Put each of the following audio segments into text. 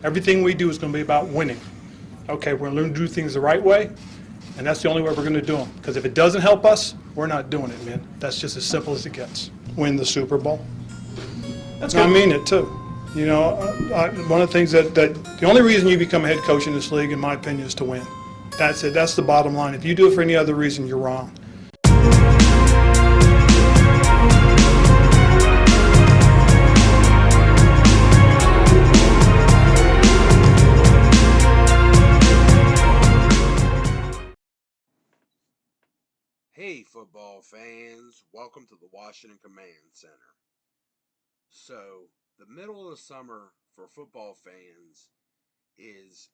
Everything we do is going to be about winning. Okay, we're going to learn to do things the right way, and that's the only way we're going to do them. Because if it doesn't help us, we're not doing it, man. That's just as simple as it gets. Win the Super Bowl. That's I good. mean it too. You know, one of the things that the only reason you become a head coach in this league, in my opinion, is to win. That's it. That's the bottom line. If you do it for any other reason, you're wrong. Hey, football fans, welcome to the Washington Command Center. So, the middle of the summer for football fans is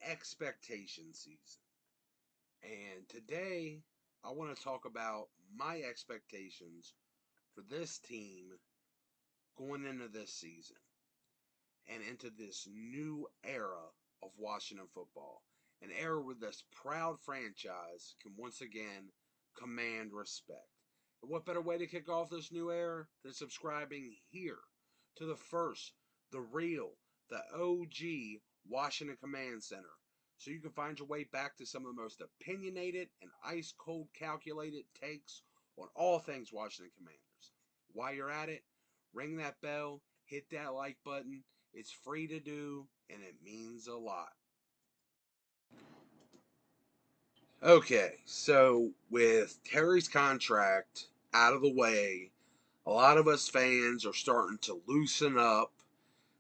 expectation season. And today, I want to talk about my expectations for this team going into this season and into this new era of Washington football. An era where this proud franchise can once again command respect. And what better way to kick off this new era than subscribing here to the first, the real, the OG Washington Command Center, so you can find your way back to some of the most opinionated and ice cold calculated takes on all things Washington Commanders. While you're at it, ring that bell, hit that like button. It's free to do, and it means a lot. Okay, so with Terry's contract out of the way, a lot of us fans are starting to loosen up,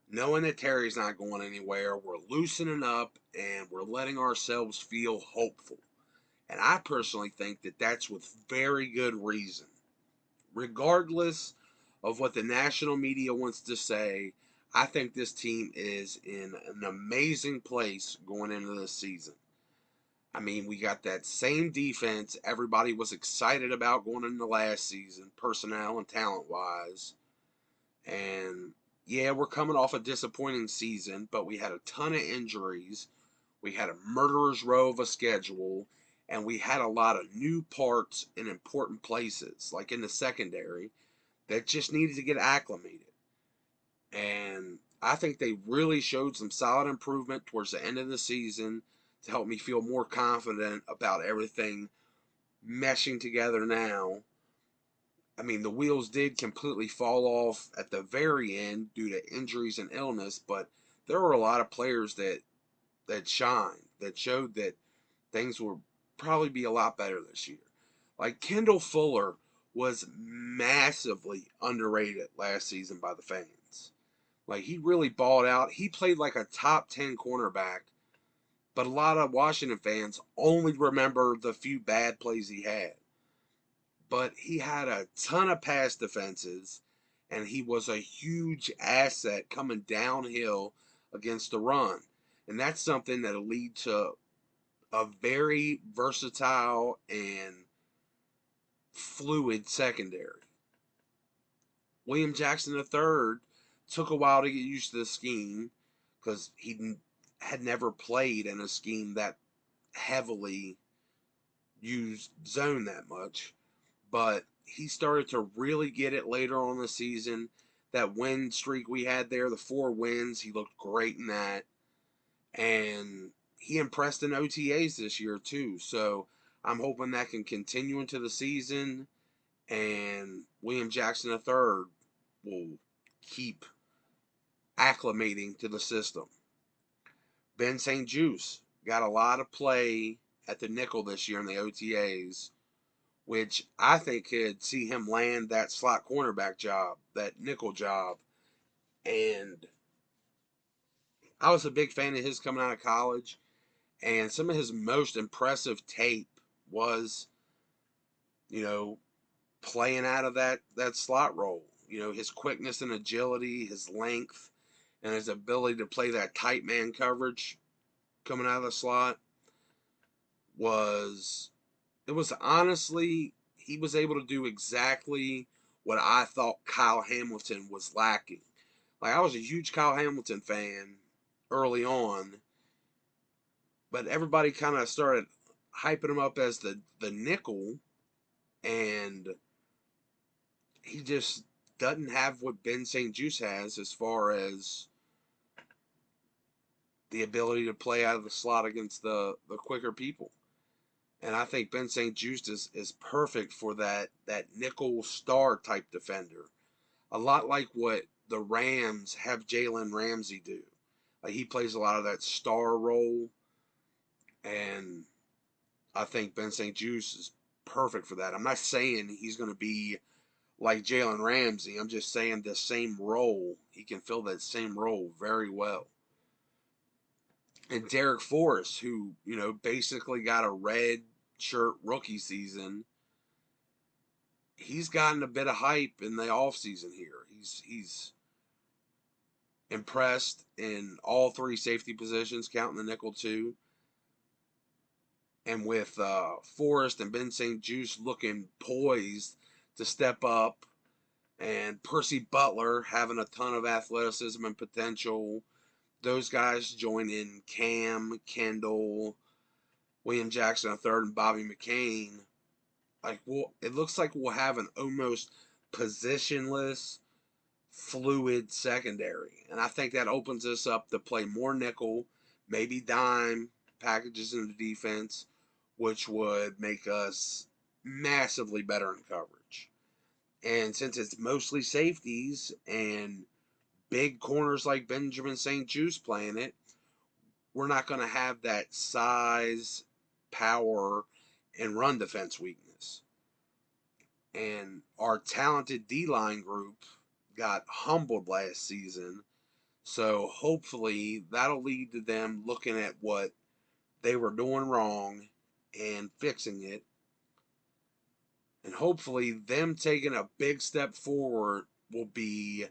knowing that Terry's not going anywhere. We're loosening up and we're letting ourselves feel hopeful. And I personally think that that's with very good reason. Regardless of what the national media wants to say, I think this team is in an amazing place going into this season. I mean, we got that same defense everybody was excited about going into last season, personnel and talent wise. And yeah, we're coming off a disappointing season, but we had a ton of injuries. We had a murderer's row of a schedule, and we had a lot of new parts in important places, like in the secondary, that just needed to get acclimated. And I think they really showed some solid improvement towards the end of the season to help me feel more confident about everything meshing together now. I mean, the wheels did completely fall off at the very end due to injuries and illness, but there were a lot of players that shined, that showed that things will probably be a lot better this year. Like Kendall Fuller was massively underrated last season by the fans. Like he really balled out. He played like a top 10 cornerback, but a lot of Washington fans only remember the few bad plays he had. But he had a ton of pass defenses, and he was a huge asset coming downhill against the run. And that's something that'll lead to a very versatile and fluid secondary. William Jackson III took a while to get used to the scheme because he had never played in a scheme that heavily used zone that much. But he started to really get it later on in the season. That win streak we had there, the 4 wins, he looked great in that. And he impressed in OTAs this year too. So I'm hoping that can continue into the season, and William Jackson III will keep acclimating to the system. Ben St. Juice got a lot of play at the nickel this year in the OTAs, which I think could see him land that slot cornerback job, that nickel job. And I was a big fan of his coming out of college, and some of his most impressive tape was, you know, playing out of that slot role. You know, his quickness and agility, his length, and his ability to play that tight man coverage coming out of the slot was, it was honestly, he was able to do exactly what I thought Kyle Hamilton was lacking. Like, I was a huge Kyle Hamilton fan early on, but everybody kind of started hyping him up as the nickel, and he just doesn't have what Ben St. Juice has as far as the ability to play out of the slot against the quicker people. And I think Ben St. Juste is perfect for that nickel star type defender. A lot like what the Rams have Jalen Ramsey do. Like he plays a lot of that star role, and I think Ben St. Juste is perfect for that. I'm not saying he's going to be like Jalen Ramsey. I'm just saying the same role. He can fill that same role very well. And Derek Forrest, who, basically got a red shirt rookie season, he's gotten a bit of hype in the offseason here. He's impressed in all three safety positions, counting the nickel too. And with Forrest and Ben St. Juste looking poised to step up, and Percy Butler having a ton of athleticism and potential, those guys join in Cam, Kendall, William Jackson III, and Bobby McCain. It looks like we'll have an almost positionless, fluid secondary. And I think that opens us up to play more nickel, maybe dime packages in the defense, which would make us massively better in coverage. And since it's mostly safeties and big corners like Benjamin St. Juste playing it, we're not going to have that size, power, and run defense weakness. And our talented D-line group got humbled last season, so hopefully that'll lead to them looking at what they were doing wrong and fixing it. And hopefully them taking a big step forward will be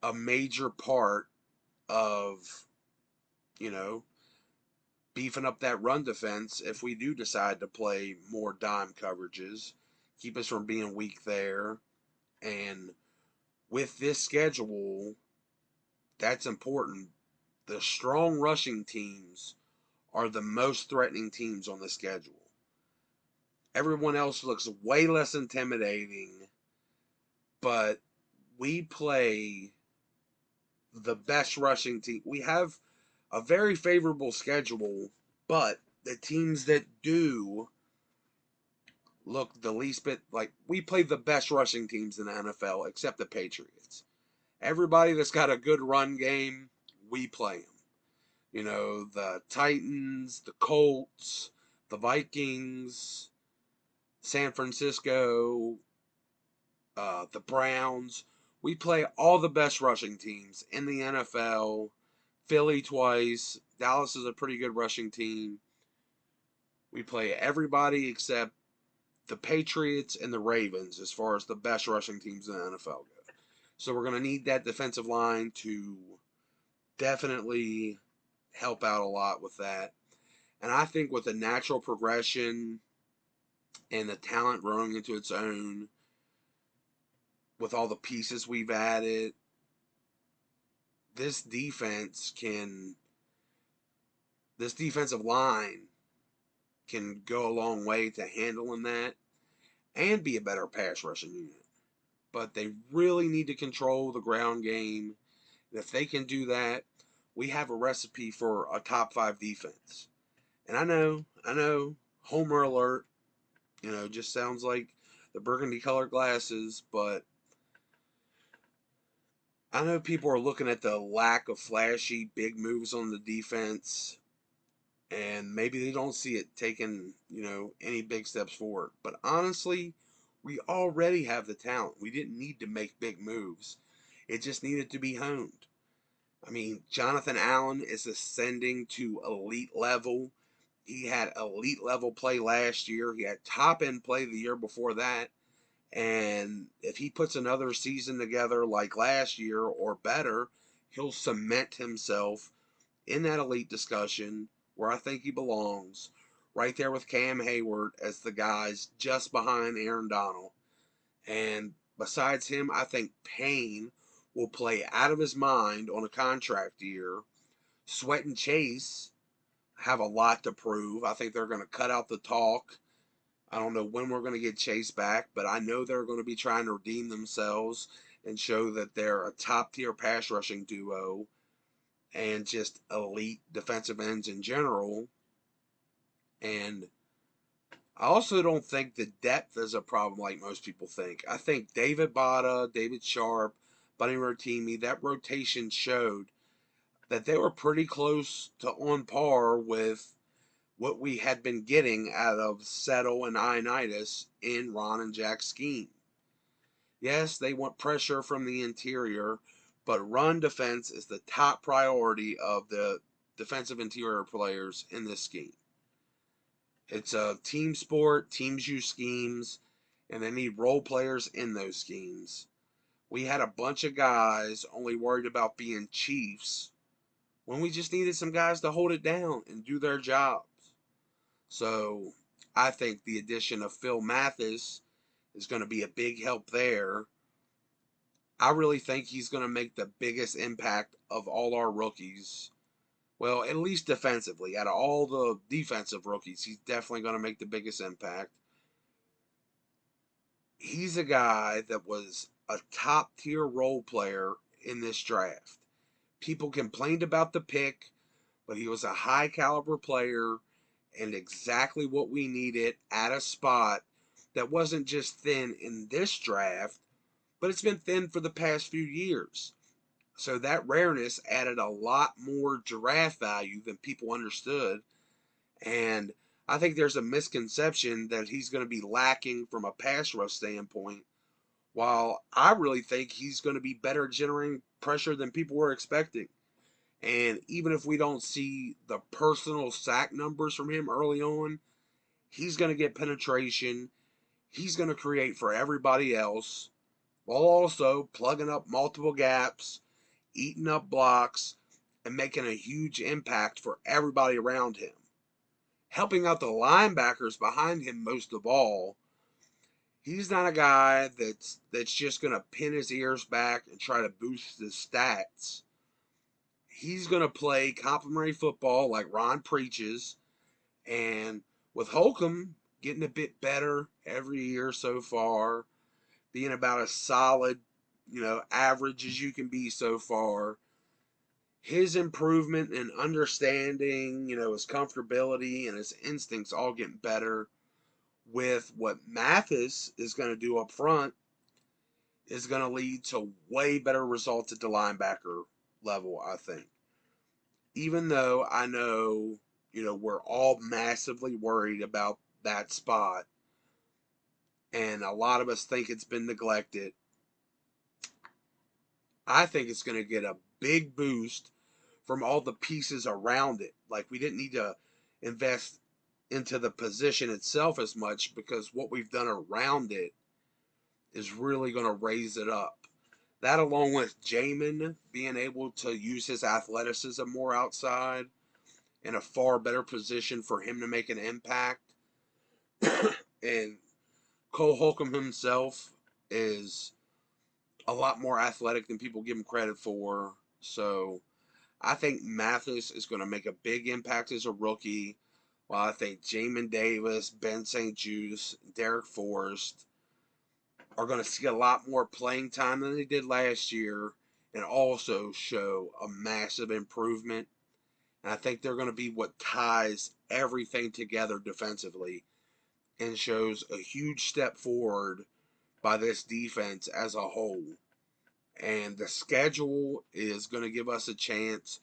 a major part of, beefing up that run defense if we do decide to play more dime coverages, keep us from being weak there. And with this schedule, that's important. The strong rushing teams are the most threatening teams on the schedule. Everyone else looks way less intimidating, but we play the best rushing team. We have a very favorable schedule, but the teams that do look the least bit like, we play the best rushing teams in the NFL except the Patriots. Everybody that's got a good run game, we play them. The Titans, the Colts, the Vikings, San Francisco, the Browns. We play all the best rushing teams in the NFL. Philly twice. Dallas is a pretty good rushing team. We play everybody except the Patriots and the Ravens as far as the best rushing teams in the NFL go. So we're going to need that defensive line to definitely help out a lot with that. And I think with the natural progression and the talent growing into its own, with all the pieces we've added, this defensive line can go a long way to handling that and be a better pass rushing unit. But they really need to control the ground game. And if they can do that, we have a recipe for a top 5 defense. And I know, homer alert, just sounds like the burgundy colored glasses, but I know people are looking at the lack of flashy big moves on the defense, and maybe they don't see it taking, any big steps forward. But honestly, we already have the talent. We didn't need to make big moves. It just needed to be honed. I mean, Jonathan Allen is ascending to elite level. He had elite level play last year. He had top end play the year before that. And if he puts another season together like last year or better, he'll cement himself in that elite discussion where I think he belongs, right there with Cam Hayward as the guys just behind Aaron Donald. And besides him, I think Payne will play out of his mind on a contract year. Sweat and Chase have a lot to prove. I think they're going to cut out the talk. I don't know when we're going to get Chase back, but I know they're going to be trying to redeem themselves and show that they're a top-tier pass rushing duo. and just elite defensive ends in general. And I also don't think the depth is a problem like most people think. I think David Bada, David Sharp, Bunny Rotimi, that rotation showed that they were pretty close to on par with what we had been getting out of Settle and Ioannidis in Ron and Jack's scheme. Yes, they want pressure from the interior, but run defense is the top priority of the defensive interior players in this scheme. It's a team sport, teams use schemes, and they need role players in those schemes. We had a bunch of guys only worried about being chiefs when we just needed some guys to hold it down and do their jobs. So I think the addition of Phil Mathis is going to be a big help there. I really think he's going to make the biggest impact of all our rookies. Well, at least defensively. Out of all the defensive rookies, he's definitely going to make the biggest impact. He's a guy that was a top tier role player in this draft. People complained about the pick, but he was a high caliber player and exactly what we needed at a spot that wasn't just thin in this draft, but it's been thin for the past few years. So that rareness added a lot more draft value than people understood. And I think there's a misconception that he's going to be lacking from a pass rush standpoint, while I really think he's going to be better generating pressure than people were expecting. And even if we don't see the personal sack numbers from him early on, he's going to get penetration. He's going to create for everybody else while also plugging up multiple gaps, eating up blocks, and making a huge impact for everybody around him. Helping out the linebackers behind him most of all. He's not a guy that's just going to pin his ears back and try to boost his stats. He's going to play complimentary football like Ron preaches. And with Holcomb getting a bit better every year so far, being about as solid, average as you can be so far, his improvement and understanding, his comfortability and his instincts all getting better with what Mathis is going to do up front is going to lead to way better results at the linebacker level, I think. Even though I know, we're all massively worried about that spot and a lot of us think it's been neglected, I think it's going to get a big boost from all the pieces around it. Like, we didn't need to invest into the position itself as much because what we've done around it is really going to raise it up. That, along with Jamin being able to use his athleticism more outside, in a far better position for him to make an impact. And Cole Holcomb himself is a lot more athletic than people give him credit for. So I think Mathis is going to make a big impact as a rookie, while I think Jamin Davis, Ben St. Juste, Derek Forrest are going to see a lot more playing time than they did last year and also show a massive improvement. And I think they're going to be what ties everything together defensively and shows a huge step forward by this defense as a whole. And the schedule is going to give us a chance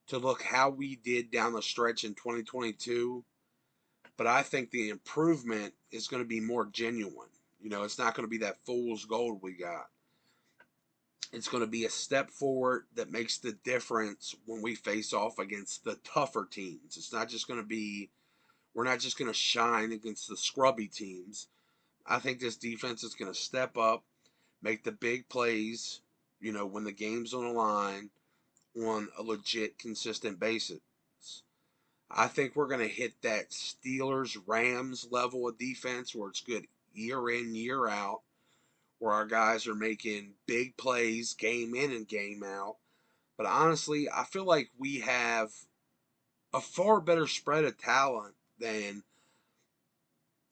to look how we did down the stretch in 2022. But I think the improvement is going to be more genuine. It's not going to be that fool's gold we got. It's going to be a step forward that makes the difference when we face off against the tougher teams. It's not just going to be, we're not just going to shine against the scrubby teams. I think this defense is going to step up, make the big plays, when the game's on the line on a legit, consistent basis. I think we're going to hit that Steelers-Rams level of defense where it's good year in, year out, where our guys are making big plays game in and game out. But honestly, I feel like we have a far better spread of talent than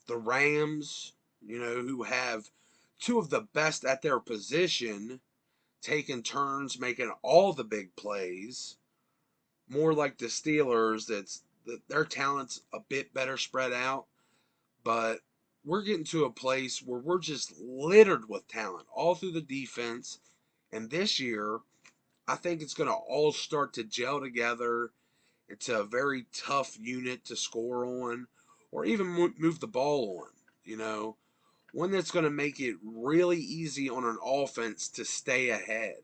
the Rams, who have two of the best at their position taking turns making all the big plays. more like the Steelers. Their talent's a bit better spread out, but we're getting to a place where we're just littered with talent all through the defense. And this year, I think it's going to all start to gel together into a very tough unit to score on or even move the ball on, you know, one that's going to make it really easy on an offense to stay ahead.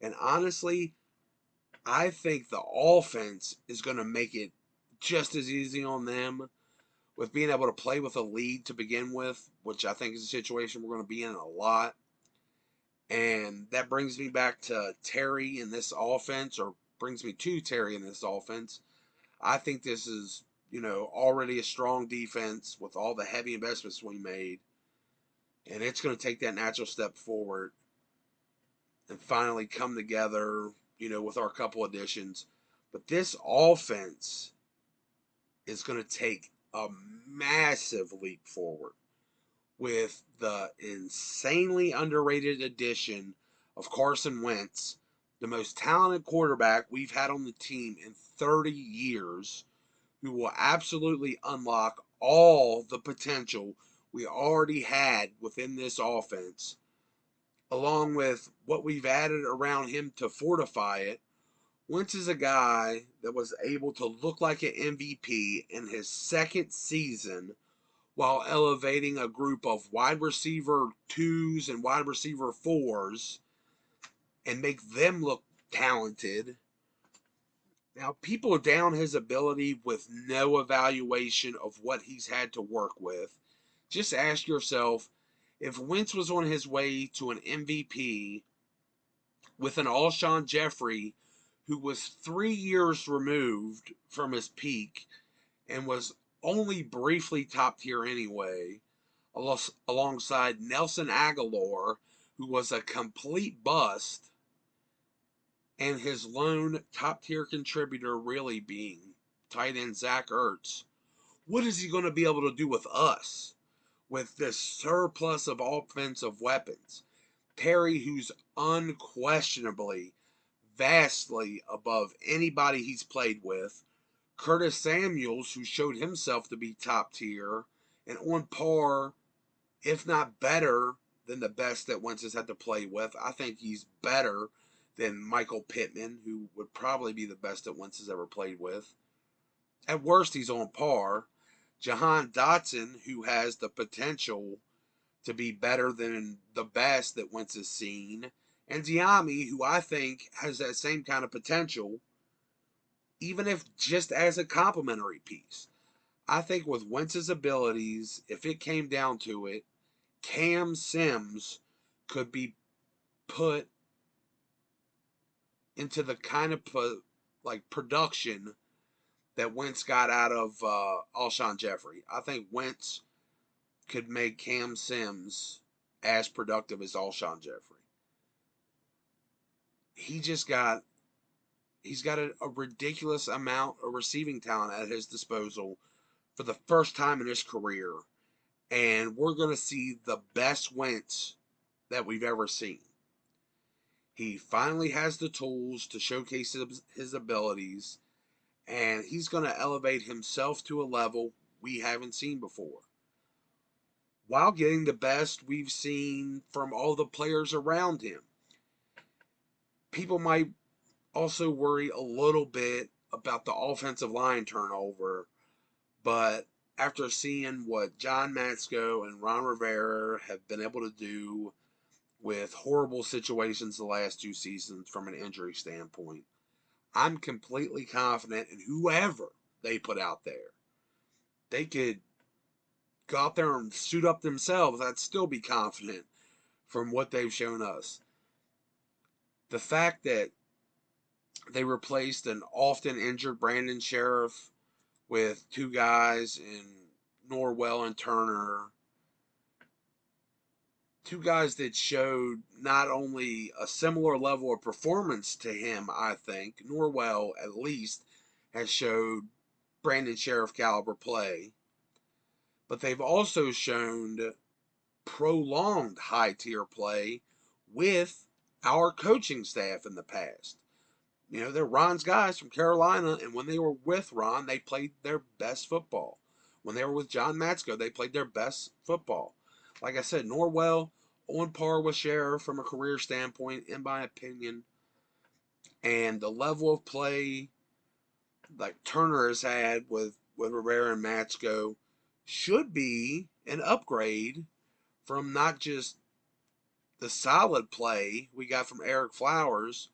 And honestly, I think the offense is going to make it just as easy on them with being able to play with a lead to begin with, which I think is a situation we're going to be in a lot. And that brings me back to Terry in this offense, or brings me to Terry in this offense. I think this is, already a strong defense with all the heavy investments we made. And it's going to take that natural step forward and finally come together, with our couple additions. But this offense is going to take a massive leap forward with the insanely underrated addition of Carson Wentz, the most talented quarterback we've had on the team in 30 years, who will absolutely unlock all the potential we already had within this offense, along with what we've added around him to fortify it. Wentz is a guy that was able to look like an MVP in his second season while elevating a group of wide receiver twos and wide receiver fours and make them look talented. Now, people down his ability with no evaluation of what he's had to work with. Just ask yourself, if Wentz was on his way to an MVP with an Alshon Jeffrey who was 3 years removed from his peak and was only briefly top tier anyway, alongside Nelson Aguilar, who was a complete bust, and his lone top tier contributor really being tight end Zach Ertz, what is he going to be able to do with us with this surplus of offensive weapons? Terry, who's unquestionably vastly above anybody he's played with. Curtis Samuels, who showed himself to be top tier and on par, if not better, than the best that Wentz has had to play with. I think he's better than Michael Pittman, who would probably be the best that Wentz has ever played with. At worst, he's on par. Jahan Dotson, who has the potential to be better than the best that Wentz has seen. And Diami, who I think has that same kind of potential, even if just as a complimentary piece. I think with Wentz's abilities, if it came down to it, Cam Sims could be put into the kind of production that Wentz got out of Alshon Jeffrey. I think Wentz could make Cam Sims as productive as Alshon Jeffrey. He's got a ridiculous amount of receiving talent at his disposal for the first time in his career. And we're going to see the best Wentz that we've ever seen. He finally has the tools to showcase his abilities, and he's going to elevate himself to a level we haven't seen before, while getting the best we've seen from all the players around him. People might also worry a little bit about the offensive line turnover, but after seeing what John Matsko and Ron Rivera have been able to do with horrible situations the last 2 seasons from an injury standpoint, I'm completely confident in whoever they put out there. They could go out there and suit up themselves. I'd still be confident from what they've shown us. The fact that they replaced an often injured Brandon Sheriff with 2 guys in Norwell and Turner, 2 guys that showed not only a similar level of performance to him, I think, Norwell at least has showed Brandon Sheriff caliber play, but they've also shown prolonged high tier play with our coaching staff in the past. You know, they're Ron's guys from Carolina, and when they were with Ron, they played their best football. When they were with John Matsko, they played their best football. Like I said, Norwell on par with Sheriff from a career standpoint, in my opinion. And the level of play like Turner has had with Rivera and Matsko should be an upgrade from not just the solid play we got from Eric Flowers,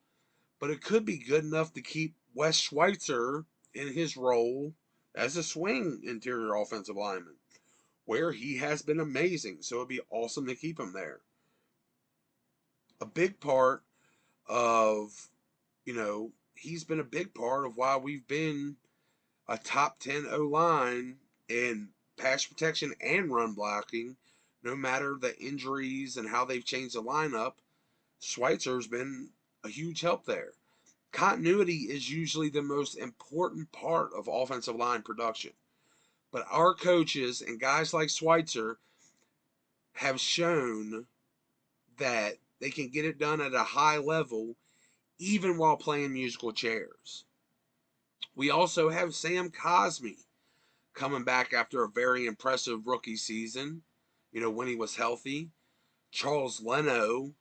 but it could be good enough to keep Wes Schweitzer in his role as a swing interior offensive lineman, where he has been amazing. So it'd be awesome to keep him there. A big part of, he's been a big part of why we've been a top 10 O line in pass protection and run blocking, no matter the injuries and how they've changed the lineup. Schweitzer's been a huge help there. Continuity is usually the most important part of offensive line production. But our coaches and guys like Schweitzer have shown that they can get it done at a high level even while playing musical chairs. We also have Sam Cosmi coming back after a very impressive rookie season, when he was healthy. Charles Leno,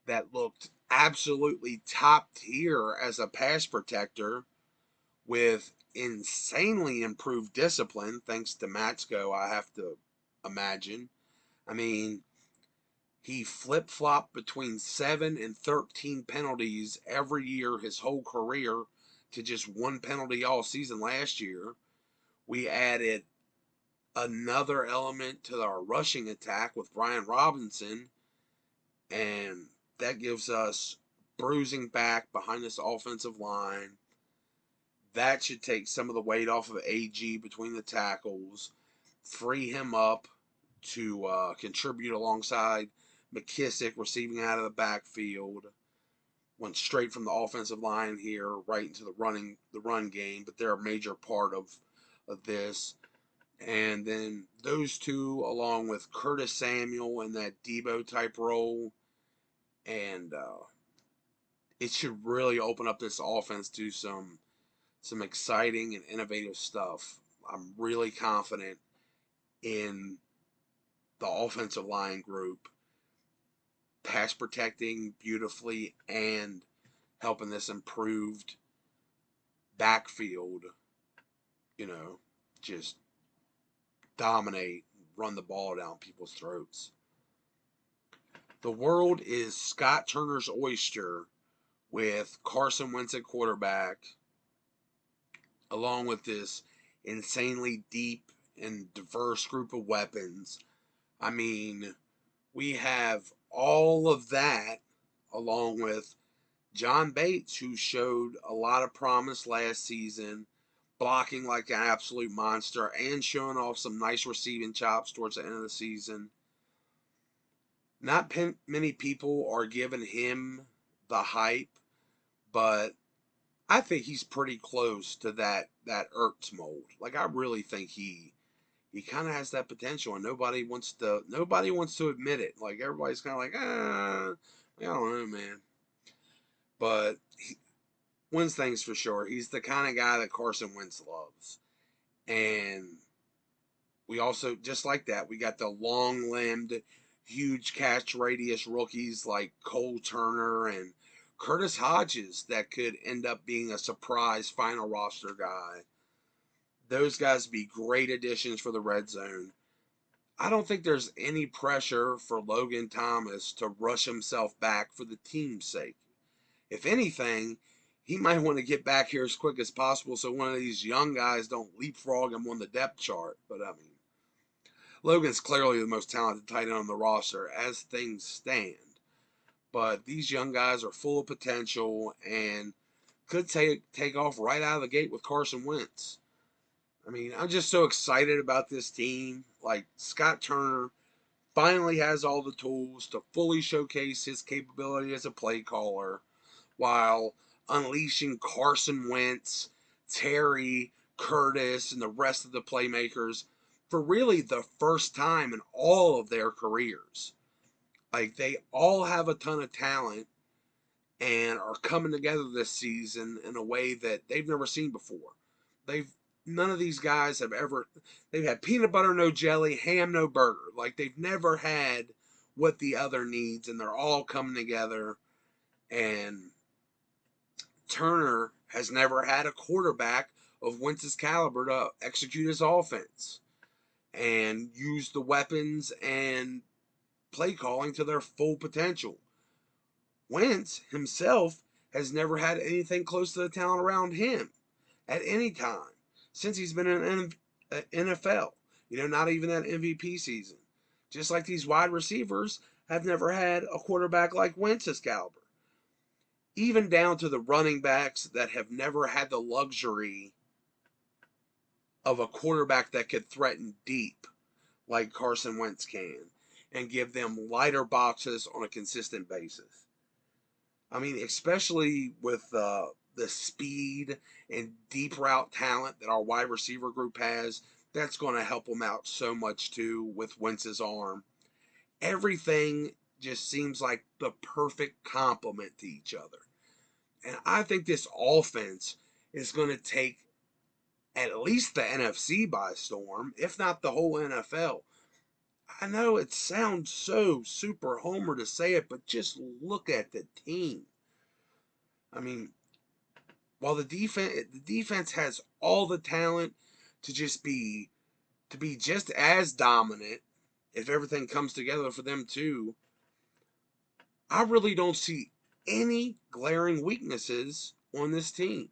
that looked absolutely top tier as a pass protector with insanely improved discipline, thanks to Matsko, I have to imagine. I mean, he flip-flopped between 7 and 13 penalties every year his whole career to just one penalty all season last year. We added another element to our rushing attack with Brian Robinson, and that gives us bruising back behind this offensive line. That should take some of the weight off of AG between the tackles, free him up to contribute alongside McKissick receiving out of the backfield. Went straight from the offensive line here right into the run game, but they're a major part of this. And then those two, along with Curtis Samuel in that Debo type role, and it should really open up this offense to some exciting and innovative stuff. I'm really confident in the offensive line group pass protecting beautifully and helping this improved backfield, just dominate, run the ball down people's throats. The world is Scott Turner's oyster with Carson Wentz at quarterback, along with this insanely deep and diverse group of weapons. I mean, we have all of that, along with John Bates, who showed a lot of promise last season, blocking like an absolute monster and showing off some nice receiving chops towards the end of the season. Not many people are giving him the hype, but I think he's pretty close to that Ertz mold. Like, I really think he kind of has that potential, and nobody wants to admit it. Like, everybody's kind of like, I don't know, man. But one thing's for sure, he's the kind of guy that Carson Wentz loves. And we also, just like that, we got the long-limbed, huge catch radius rookies like Cole Turner and Curtis Hodges that could end up being a surprise final roster guy. Those guys would be great additions for the red zone. I don't think there's any pressure for Logan Thomas to rush himself back for the team's sake. If anything, he might want to get back here as quick as possible so one of these young guys don't leapfrog him on the depth chart. But, I mean, Logan's clearly the most talented tight end on the roster as things stand. But these young guys are full of potential and could take off right out of the gate with Carson Wentz. I mean, I'm just so excited about this team. Like, Scott Turner finally has all the tools to fully showcase his capability as a play caller while unleashing Carson Wentz, Terry, Curtis, and the rest of the playmakers for really the first time in all of their careers. Like, they all have a ton of talent, and are coming together this season in a way that they've never seen before. None of these guys have ever, they've had peanut butter, no jelly, ham, no burger. Like, they've never had what the other needs, and they're all coming together. And Turner has never had a quarterback of Wentz's caliber to execute his offense and use the weapons and play calling to their full potential. Wentz himself has never had anything close to the talent around him at any time since he's been in NFL. Not even that MVP season. Just like these wide receivers have never had a quarterback like Wentz's caliber. Even down to the running backs that have never had the luxury of a quarterback that could threaten deep like Carson Wentz can and give them lighter boxes on a consistent basis. I mean, especially with the speed and deep route talent that our wide receiver group has, that's going to help them out so much too with Wentz's arm. Everything just seems like the perfect complement to each other. And I think this offense is going to take at least the NFC by storm, if not the whole NFL. I know it sounds so super homer to say it, but just look at the team. I mean, while the defense has all the talent to be just as dominant if everything comes together for them too, I really don't see any glaring weaknesses on this team.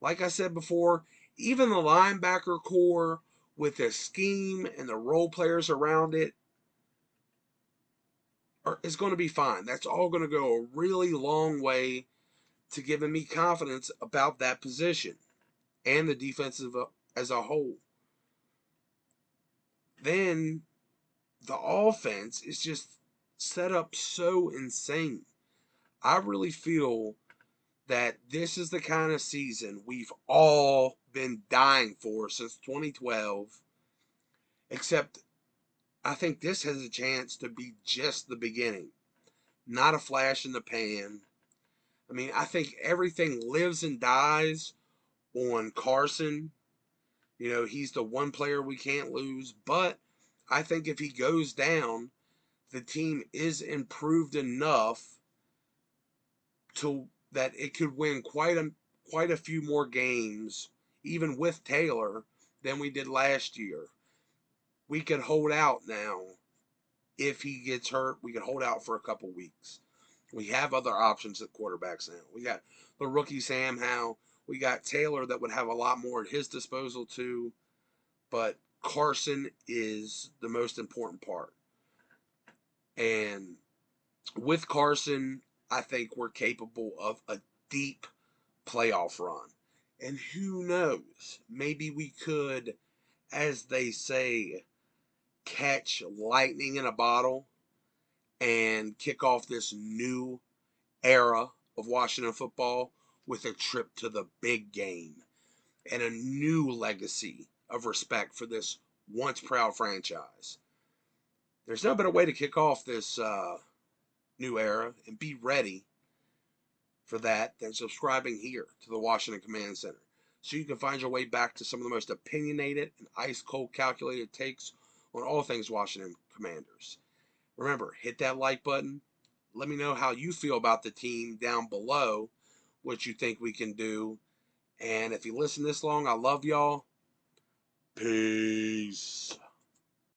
Like I said before, even the linebacker core with the scheme and the role players around it is going to be fine. That's all going to go a really long way to giving me confidence about that position and the defensive as a whole. Then the offense is just set up so insane. I really feel that this is the kind of season we've all been dying for since 2012, except I think this has a chance to be just the beginning, not a flash in the pan. I mean, I think everything lives and dies on Carson. He's the one player we can't lose, but I think if he goes down, the team is improved enough to that it could win quite a few more games, even with Taylor, than we did last year. We could hold out now. If he gets hurt, we could hold out for a couple weeks. We have other options at quarterbacks now. We got the rookie Sam Howell. We got Taylor that would have a lot more at his disposal too. But Carson is the most important part. And with Carson, I think we're capable of a deep playoff run. And who knows, maybe we could, as they say, catch lightning in a bottle and kick off this new era of Washington football with a trip to the big game and a new legacy of respect for this once proud franchise. There's no better way to kick off this new era and be ready for that than subscribing here to the Washington Command Center, so you can find your way back to some of the most opinionated and ice cold calculated takes on all things Washington Commanders. Remember, hit that like button. Let me know how you feel about the team down below, what you think we can do. And if you listen this long, I love y'all. Peace.